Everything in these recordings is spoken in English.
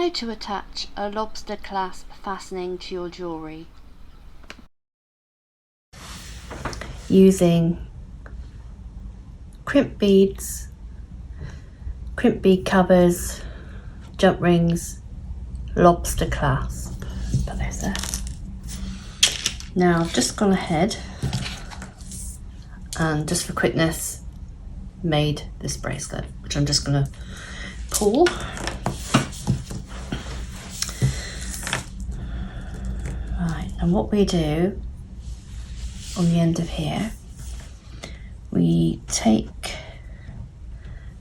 How to attach a lobster clasp fastening to your jewellery. Using crimp beads, crimp bead covers, jump rings, lobster clasp. Put those there. Now I've just gone ahead and, just for quickness, made this bracelet, which I'm just going to pull. Right, and what we do on the end of here, we take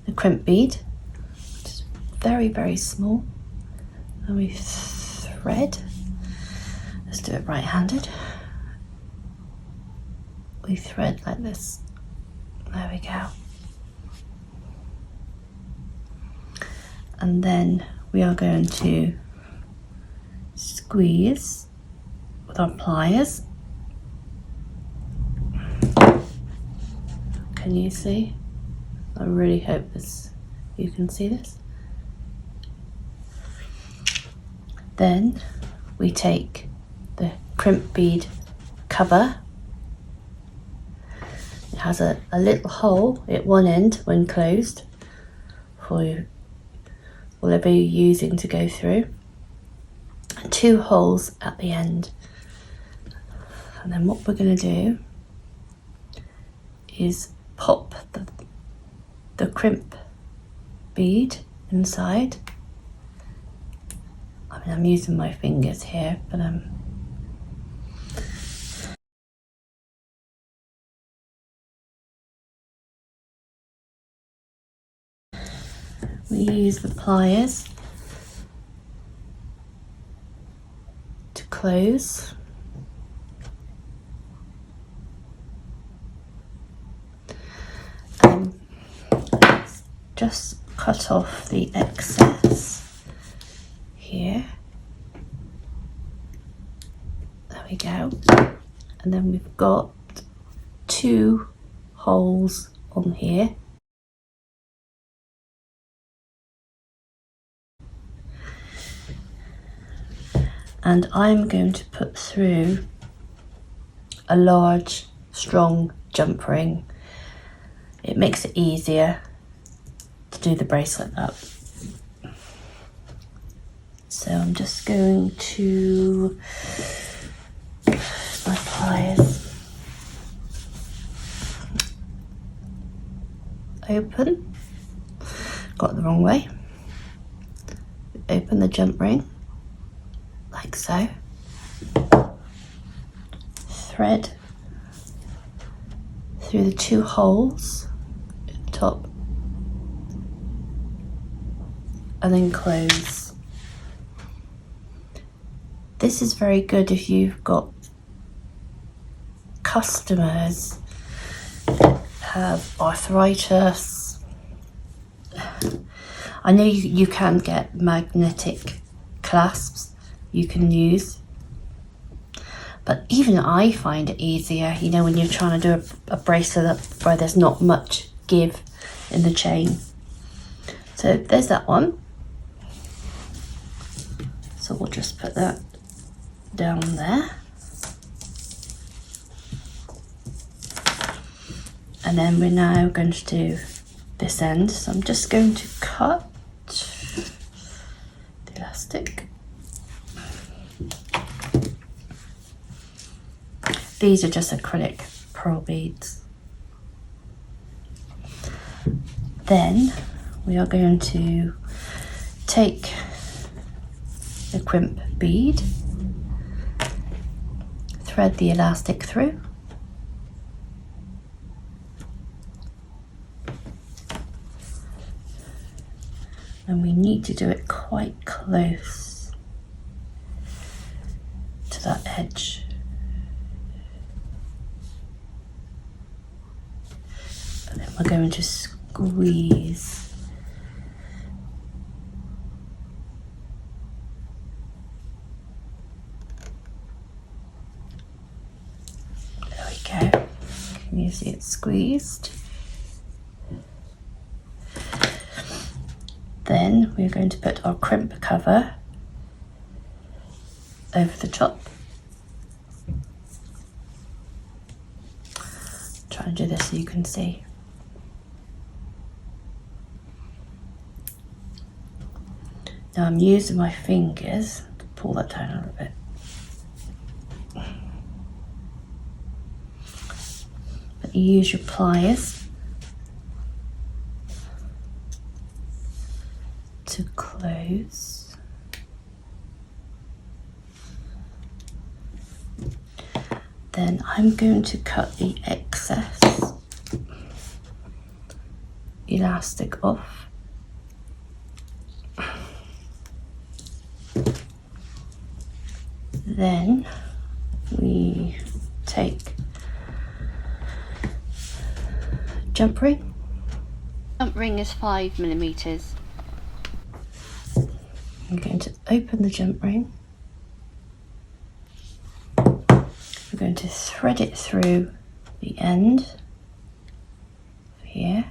the crimp bead, which is very, very small, and we thread. Let's do it right-handed. We thread like this. There we go. And then we are going to squeeze with our pliers. Can you see? I really hope you can see this. Then we take the crimp bead cover. It has a little hole at one end when closed for whatever you're using to go through, and 2 holes at the end. And then what we're going to do is pop the crimp bead inside. I mean, I'm using my fingers here, but we use the pliers to close. Just cut off the excess here. There we go. And then we've got 2 holes on here. And I'm going to put through a large, strong jump ring. It makes it easier to do the bracelet up. So I'm just going to use my pliers. Open. Got it the wrong way. Open the jump ring. Like so. Thread through the 2 holes at the top, and then close. This is very good if you've got customers that have arthritis. I know you can get magnetic clasps you can use, but even I find it easier, you know, when you're trying to do a bracelet where there's not much give in the chain. So there's that one. So we'll just put that down there. And then we're now going to do this end. So I'm just going to cut the elastic. These are just acrylic pearl beads. Then we are going to take the crimp bead, thread the elastic through, and we need to do it quite close to that edge. And then we're going to squeeze. There we go. Can you see it squeezed? then we're going to put our crimp cover over the top. Try and do this so you can see. Now I'm using my fingers to pull that down a little bit. But you use your pliers to close. Then I'm going to cut the excess elastic off. Then we take jump ring. Jump ring is 5mm. I'm going to open the jump ring. We're going to thread it through the end here,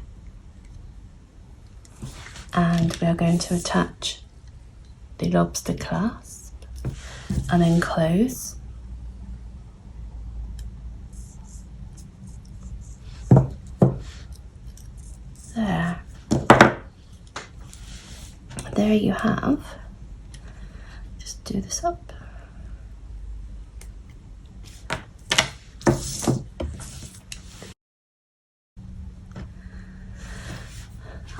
and we are going to attach the lobster clasp and then close. There you have. Just do this up.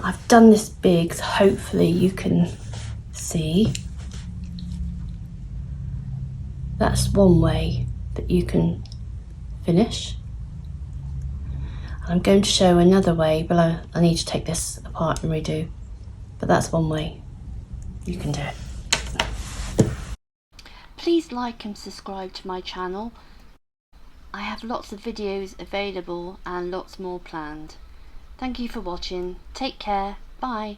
I've done this big, so hopefully you can see. That's one way that you can finish. I'm going to show another way, but I need to take this apart and redo. But that's one way you can do it. Please like and subscribe to my channel. I have lots of videos available and lots more planned. Thank you for watching. Take care. Bye.